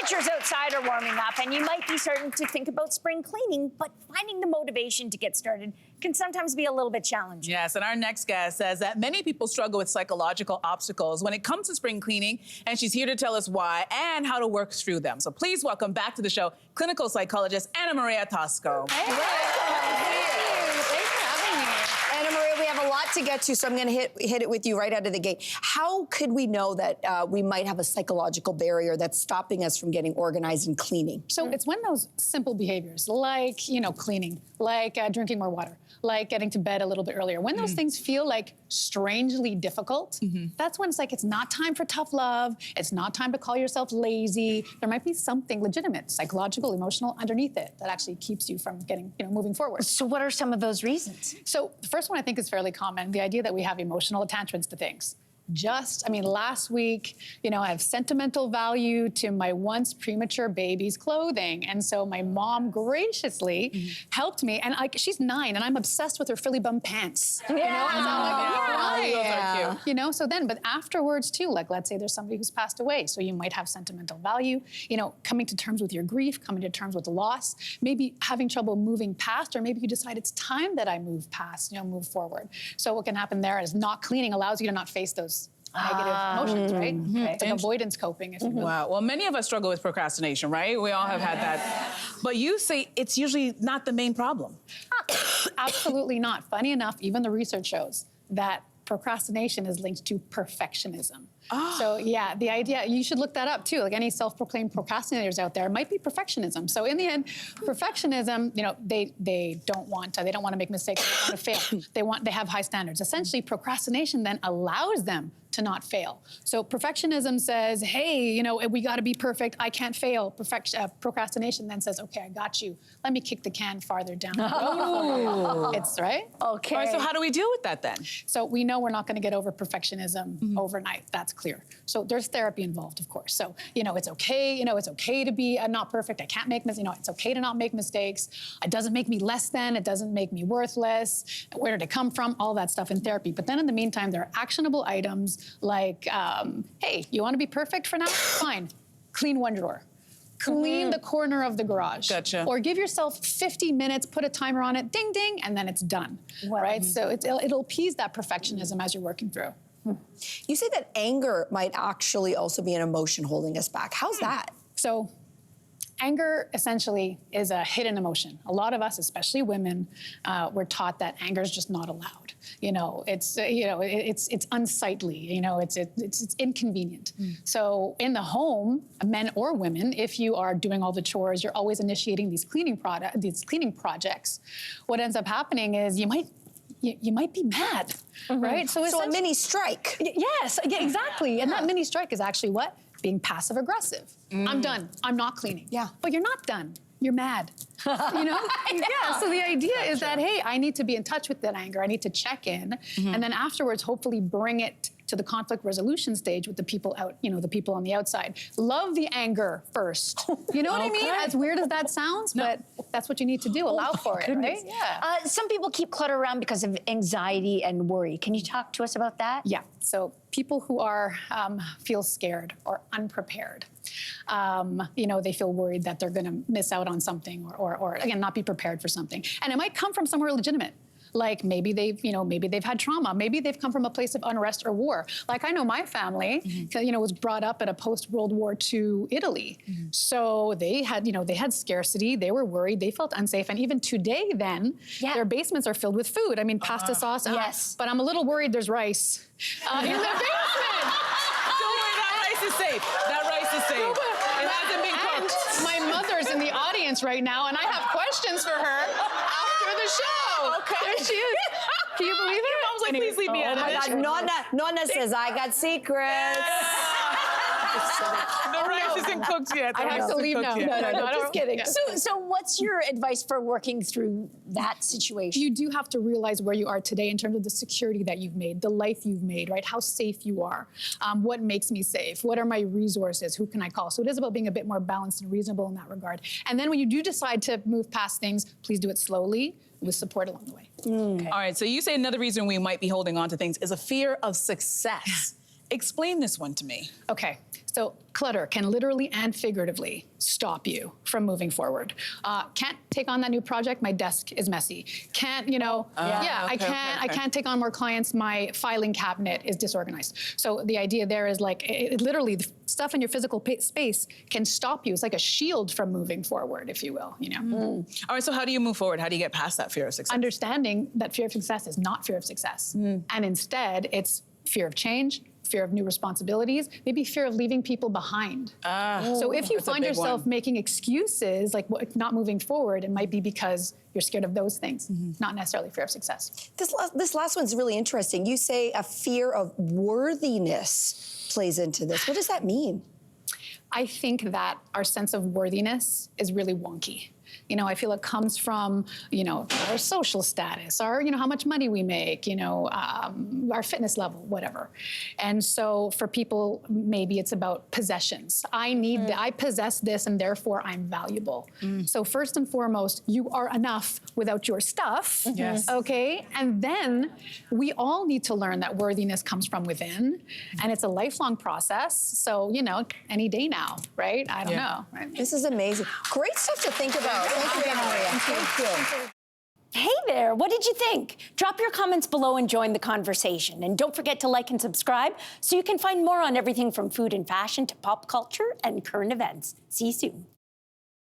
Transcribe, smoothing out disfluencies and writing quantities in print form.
temperatures outside are warming up, and you might be starting to think about spring cleaning, but finding the motivation to get started can sometimes be a little bit challenging. Yes, and our next guest says that many people struggle with psychological obstacles when it comes to spring cleaning, and she's here to tell us why and how to work through them. So please welcome back to the show, clinical psychologist Anna Maria Tosco. Hey. Thanks for having me. Anna Maria, we have a lot to get to, so I'm going to hit it with you right out of the gate. How could we know that we might have a psychological barrier that's stopping us from getting organized and cleaning? So it's when those simple behaviors, like, cleaning, like drinking more water, like getting to bed a little bit earlier, when those things feel like strangely difficult, that's when it's like, it's not time for tough love. It's not time to call yourself lazy. There might be something legitimate, psychological, emotional underneath it that actually keeps you from getting, moving forward. So what are some of those reasons? So the first one I think is fairly common, the idea that we have emotional attachments to things. Last week, I have sentimental value to my once premature baby's clothing. And so my mom graciously helped me. And she's 9 and I'm obsessed with her frilly bum pants. Those are cute. But afterwards too, like let's say there's somebody who's passed away. So you might have sentimental value, coming to terms with your grief, coming to terms with loss, maybe having trouble moving past, or maybe you decide it's time that I move past, move forward. So what can happen there is not cleaning allows you to not face those negative emotions, right? It's like avoidance coping, if you will. Wow. Well, many of us struggle with procrastination, right? We all have had that. But you say it's usually not the main problem. Absolutely not. Funny enough, even the research shows that procrastination is linked to perfectionism. So yeah, the idea, you should look that up too. Like any self-proclaimed procrastinators out there, it might be perfectionism. So in the end, perfectionism, they don't want to make mistakes, they don't want to fail. They have high standards. Essentially, procrastination then allows them to not fail. So perfectionism says, hey, we got to be perfect. I can't fail. Procrastination then says, okay, I got you. Let me kick the can farther down. It's right. Okay. All right, so how do we deal with that then? So we know we're not going to get over perfectionism overnight. That's clear. So there's therapy involved, of course. So, it's okay. It's okay to be not perfect. I can't make mistakes. It's okay to not make mistakes. It doesn't make me less than. It doesn't make me worthless. Where did it come from? All that stuff in therapy. But then in the meantime, there are actionable items like, hey, you want to be perfect for now? Fine. Clean one drawer. Clean the corner of the garage. Gotcha. Or give yourself 50 minutes, put a timer on it, ding, ding, and then it's done, right? So it'll appease that perfectionism as you're working through. You say that anger might actually also be an emotion holding us back. How's that? So anger essentially is a hidden emotion. A lot of us, especially women, we're taught that anger is just not allowed. It's unsightly. It's inconvenient. So in the home, men or women, if you are doing all the chores, you're always initiating these cleaning projects. What ends up happening is you might be mad, right? So a mini strike. Yes, yeah, exactly. And that mini strike is actually what? Being passive aggressive. I'm done. I'm not cleaning. Yeah. But you're not done. You're mad. Yeah. So the idea is that, hey, I need to be in touch with that anger. I need to check in, and then afterwards, hopefully, bring it to the conflict resolution stage with the people out, the people on the outside. Love the anger first. You know what I mean? As weird as that sounds, but that's what you need to do. Allow for it, right? Yeah. Some people keep clutter around because of anxiety and worry. Can you talk to us about that? Yeah. So people who are feel scared or unprepared, they feel worried that they're going to miss out on something, or again, not be prepared for something, and it might come from somewhere legitimate. Like maybe they've had trauma. Maybe they've come from a place of unrest or war. Like I know my family, was brought up in a post-World War II Italy. So they had scarcity. They were worried. They felt unsafe. And even today, their basements are filled with food. I mean, pasta sauce. Yes. But I'm a little worried there's rice in the basement. Don't worry, that rice is safe. That rice is safe. It hasn't been cooked. And my mother's in the audience right now, and I have questions for her after the show. Okay. There she is. Can you believe it? Mom's like, please leave me out of it. Nonna says, I got secrets. The rice isn't cooked yet. I have to leave now. No, just kidding. Yeah. So what's your advice for working through that situation? You do have to realize where you are today in terms of the security that you've made, the life you've made, right? How safe you are. What makes me safe? What are my resources? Who can I call? So it is about being a bit more balanced and reasonable in that regard. And then when you do decide to move past things, please do it slowly with support along the way. Okay. All right, so you say another reason we might be holding on to things is a fear of success. Explain this one to me. Okay, so clutter can literally and figuratively stop you from moving forward. Can't take on that new project, my desk is messy. Can't, I can't take on more clients, my filing cabinet is disorganized. So the idea there is like, literally the stuff in your physical space can stop you. It's like a shield from moving forward, if you will, All right, so how do you move forward? How do you get past that fear of success? Understanding that fear of success is not fear of success. And instead, it's fear of change, fear of new responsibilities, maybe fear of leaving people behind. So if you find yourself making excuses, like not moving forward, it might be because you're scared of those things, not necessarily fear of success. This last one's really interesting. You say a fear of worthiness plays into this. What does that mean? I think that our sense of worthiness is really wonky. I feel it comes from, our social status, our, how much money we make, our fitness level, whatever. And so for people, maybe it's about possessions. I possess this and therefore I'm valuable. So first and foremost, you are enough without your stuff. Yes. Okay. And then we all need to learn that worthiness comes from within and it's a lifelong process. So, any day now, right? I don't know. Right? This is amazing. Great stuff to think about. Thank you, Anna Maria. Thank you. Hey there, what did you think? Drop your comments below and join the conversation. And don't forget to like and subscribe so you can find more on everything from food and fashion to pop culture and current events. See you soon.